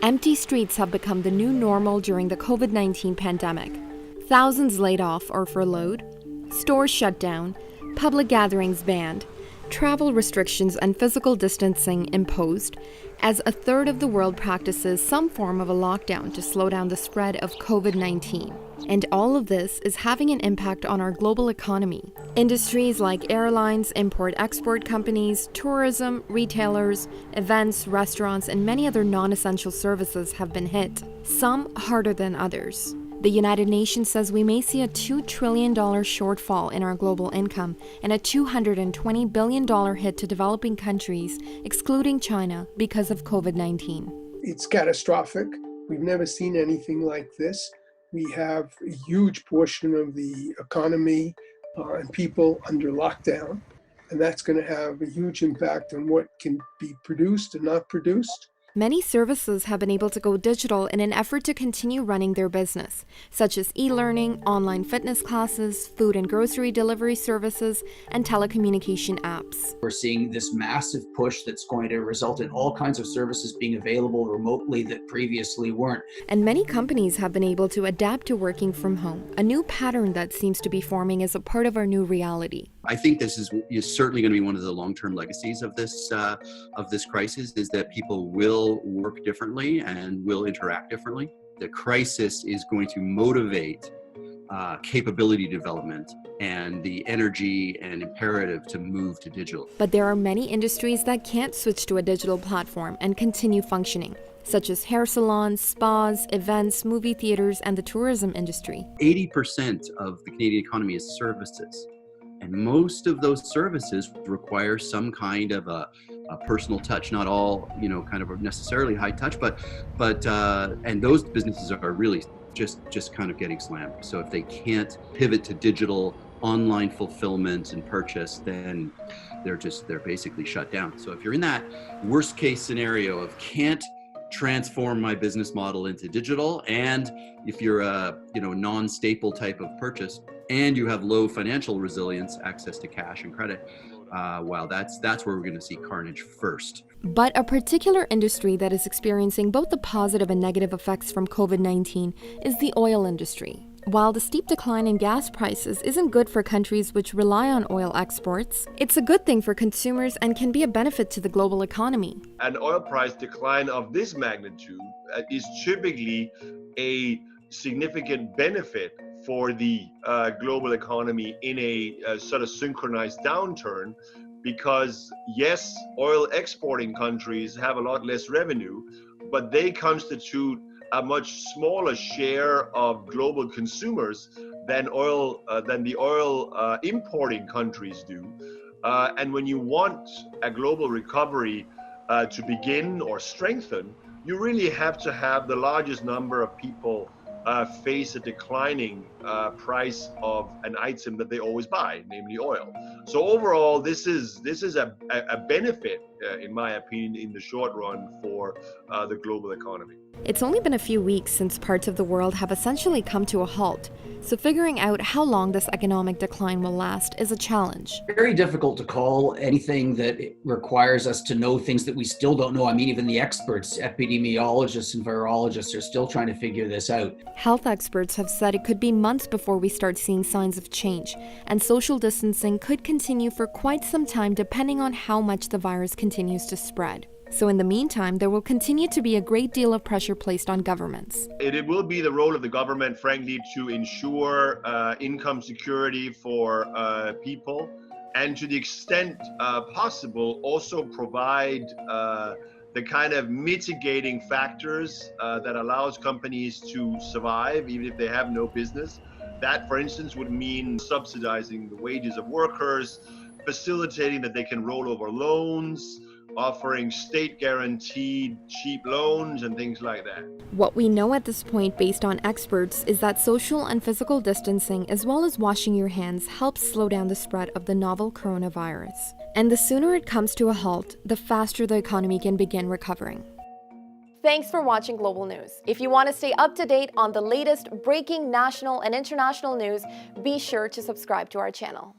Empty streets have become the new normal during the COVID-19 pandemic. Thousands laid off or furloughed, stores shut down, public gatherings banned, travel restrictions and physical distancing imposed, as a third of the world practices some form of a lockdown to slow down the spread of COVID-19. And all of this is having an impact on our global economy. Industries like airlines, import-export companies, tourism, retailers, events, restaurants, and many other non-essential services have been hit, some harder than others. The United Nations says we may see a $2 trillion shortfall in our global income and a $220 billion hit to developing countries, excluding China, because of COVID-19. It's catastrophic. We've never seen anything like this. We have a huge portion of the economy and people under lockdown, and that's going to have a huge impact on what can be produced and not produced. Many services have been able to go digital in an effort to continue running their business, such as e-learning, online fitness classes, food and grocery delivery services, and telecommunication apps. We're seeing this massive push that's going to result in all kinds of services being available remotely that previously weren't. And many companies have been able to adapt to working from home, a new pattern that seems to be forming as a part of our new reality. I think this is certainly going to be one of the long-term legacies of this crisis, is that people will work differently and will interact differently. The crisis is going to motivate capability development and the energy and imperative to move to digital. But there are many industries that can't switch to a digital platform and continue functioning, such as hair salons, spas, events, movie theaters, and the tourism industry. 80% of the Canadian economy is services. And most of those services require some kind of a personal touch, not all, kind of necessarily high touch, but and those businesses are really just kind of getting slammed. So if they can't pivot to digital online fulfillment and purchase, then they're basically shut down. So if you're in that worst case scenario of can't transform my business model into digital, and if you're a non-staple type of purchase and you have low financial resilience, access to cash and credit, that's where we're going to see carnage first. But a particular industry that is experiencing both the positive and negative effects from COVID-19 is the oil industry. While the steep decline in gas prices isn't good for countries which rely on oil exports, it's a good thing for consumers and can be a benefit to the global economy. An oil price decline of this magnitude is typically a significant benefit for the global economy in a sort of synchronized downturn, because yes, oil exporting countries have a lot less revenue, but they constitute a much smaller share of global consumers than the oil importing countries do. And when you want a global recovery to begin or strengthen, you really have to have the largest number of people face a declining price of an item that they always buy, namely oil. So overall, this is a benefit, in my opinion, in the short run for the global economy. It's only been a few weeks since parts of the world have essentially come to a halt, so figuring out how long this economic decline will last is a challenge. Very difficult to call anything that requires us to know things that we still don't know. I mean, even the experts, epidemiologists and virologists, are still trying to figure this out. Health experts have said it could be months before we start seeing signs of change, and social distancing could continue for quite some time depending on how much the virus continues to spread. So in the meantime, there will continue to be a great deal of pressure placed on governments. It will be the role of the government, frankly, to ensure income security for people, and to the extent possible, also provide the kind of mitigating factors that allows companies to survive even if they have no business. That, for instance, would mean subsidizing the wages of workers, facilitating that they can roll over loans, offering state-guaranteed cheap loans and things like that. What we know at this point, based on experts, is that social and physical distancing, as well as washing your hands, helps slow down the spread of the novel coronavirus. And the sooner it comes to a halt, the faster the economy can begin recovering. Thanks for watching Global News. If you want to stay up to date on the latest breaking national and international news, be sure to subscribe to our channel.